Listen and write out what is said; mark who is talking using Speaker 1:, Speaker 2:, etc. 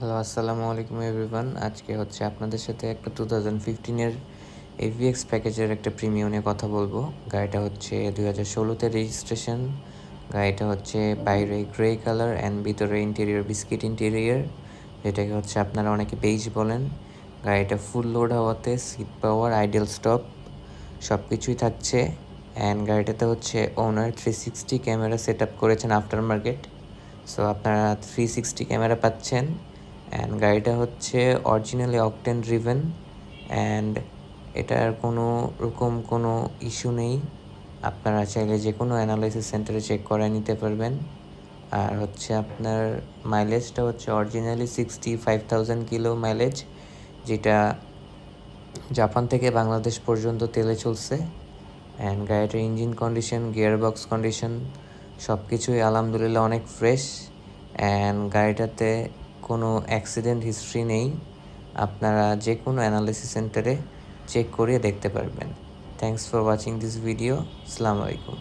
Speaker 1: Hello, আসসালামু আলাইকুম everyone. আজকে হচ্ছে আপনাদের সাথে একটা 2015 এর AVX প্যাকেজের একটা প্রিমিয়াম নিয়ে কথা বলবো। গাড়িটা হচ্ছে 2016 তে রেজিস্ট্রেশন। গাড়িটা হচ্ছে বাইরে গ্রে কালার অ্যান্ড ভিতরে ইন্টেরিয়র বিস্কিট ইন্টেরিয়র, যেটাকে হচ্ছে আপনারা অনেকে বেইজ বলেন। গাড়িটা ফুল লোড হওয়াতে সিট পাওয়ার, আইডিয়াল স্টপ সব কিছুই থাকছে। অ্যান্ড গাড়িটাতে হচ্ছে ওনার 360 ক্যামেরা সেট আপ করেছেন আফটার মার্কেট। সো আপনারা 360 ক্যামেরা পাচ্ছেন। অ্যান্ড গাড়িটা হচ্ছে অরিজিনালি অকটেন ড্রিভেন অ্যান্ড এটার কোনো ইস্যু নেই। আপনারা চাইলে যে কোনো অ্যানালাইসিস সেন্টারে চেক করে নিতে পারবেন। আর হচ্ছে আপনার মাইলেজটা হচ্ছে অরিজিনালি 65,000 কিলো মাইলেজ, যেটা জাপান থেকে বাংলাদেশ পর্যন্ত তেলে চলছে। অ্যান্ড গাড়িটার engine condition, gear box condition সব কিছুই আলহামদুলিল্লাহ অনেক ফ্রেশ। অ্যান্ড গাড়িটাতে কোনো অ্যাক্সিডেন্ট হিস্ট্রি নেই। আপনারা যে কোনো অ্যানালিসিস সেন্টারে চেক করিয়ে দেখতে পারবেন। Thanks for watching this video. আসসালামু আলাইকুম।